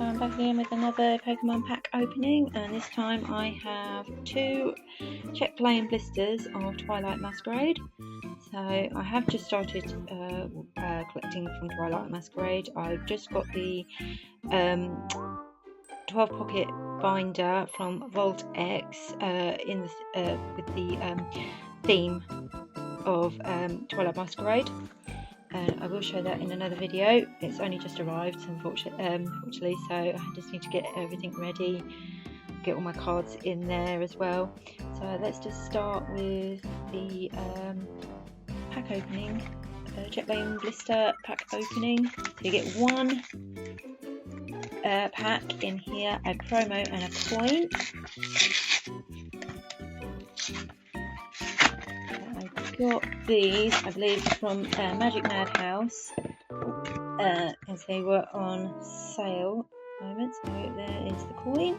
So I'm back again with another Pokemon pack opening, and this time I have 2 Check-lane Blisters of Twilight Masquerade. So I have just started collecting from Twilight Masquerade. I've just got the 12 pocket binder from Vault X with the theme of Twilight Masquerade. I will show that in another video. It's only just arrived, unfortunately, so I just need to get everything ready, get all my cards in there as well. So let's just start with the pack opening, Check-lane Blister pack opening. So you get 1 pack in here, a promo and a coin. Got these, I believe, from Magic Madhouse, as they were on sale at the moment. So there is the coin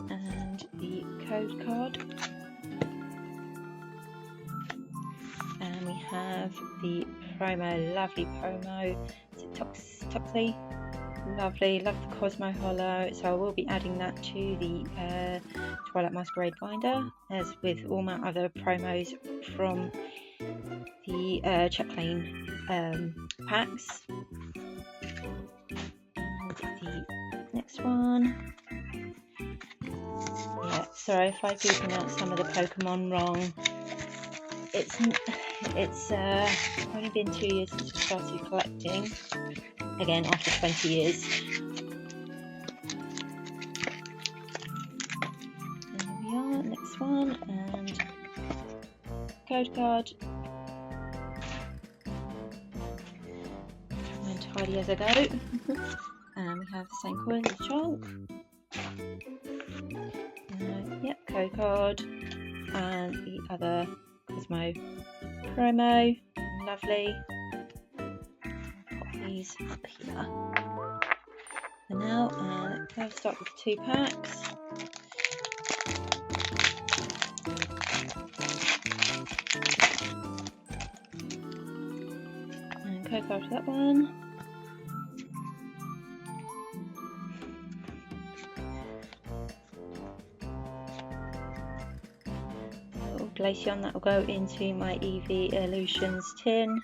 and the code card, and we have the promo, lovely promo. Is it Toxley? Lovely, love the Cosmo Hollow. So I will be adding that to the Twilight Masquerade binder, as with all my other promos from the Check-lane packs. And the next one. Yeah, sorry if I do pronounce some of the Pokemon wrong. It's only been 2 years since I started collecting. Again, after 20 years. There we are, next one, and code card. And tidy as I go. And we have the same coin as chunk. Yep, code card. And the other Cosmo promo. Lovely. These up here. And now let's start with 2 packs. And code card for that one. Little Glaceon that will go into my EV Illusions tin.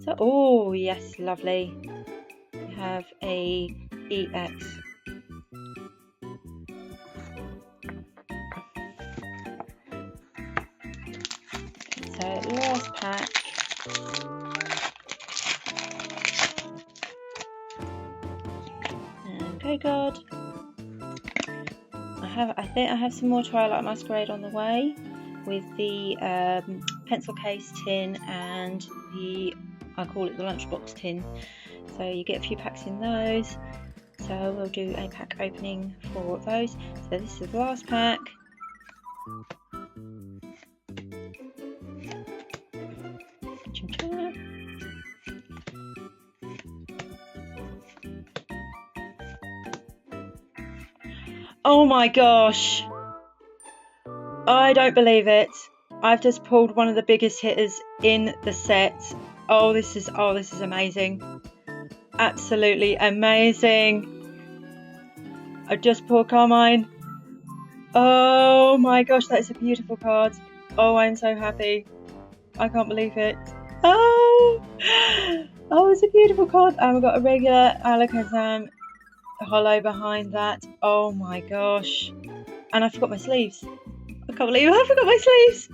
So, oh yes, lovely. We have a EX. So last pack. And code card. I think I have some more Twilight Masquerade on the way, with the pencil case tin and I call it the lunchbox tin. So you get a few packs in those. So we'll do a pack opening for those. So this is the last pack. Oh my gosh! I don't believe it. I've just pulled one of the biggest hitters in the set. Oh, this is amazing. Absolutely amazing. I just pulled Carmine. Oh my gosh, that is a beautiful card. Oh, I'm so happy. I can't believe it. Oh, it's a beautiful card. And we've got a regular Alakazam hollow behind that. Oh my gosh. And I forgot my sleeves. I can't believe I forgot my sleeves.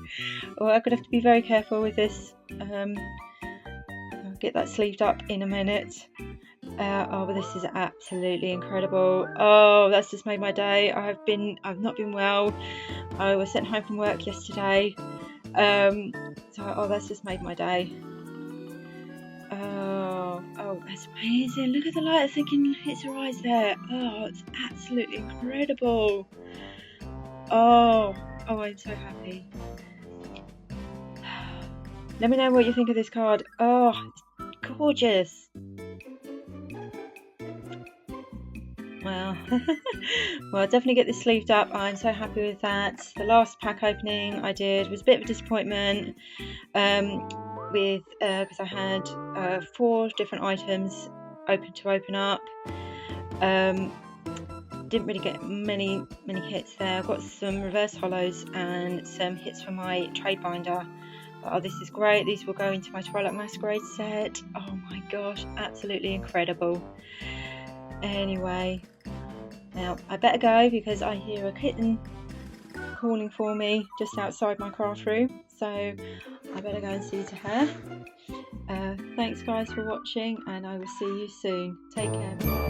Oh, I'm going to have to be very careful with this. I'll get that sleeved up in a minute. Oh, but this is absolutely incredible. Oh, that's just made my day. I've not been well. I was sent home from work yesterday. So that's just made my day. Oh, that's amazing. Look at the light. I think hits her eyes there. Oh, it's absolutely incredible. Oh, I'm so happy. Let me know what you think of this card. Oh, it's gorgeous. Well, I'll definitely get this sleeved up. I'm so happy with that. The last pack opening I did was a bit of a disappointment. with because I had 4 different items to open up. Didn't really get many hits there. I've got some reverse hollows and some hits for my trade binder. Oh, this is great. These will go into my Twilight Masquerade set. Oh my gosh, absolutely incredible. Anyway, now I better go because I hear a kitten calling for me just outside my craft room, so I better go and see to her. Thanks guys for watching, and I will see you soon. Take care.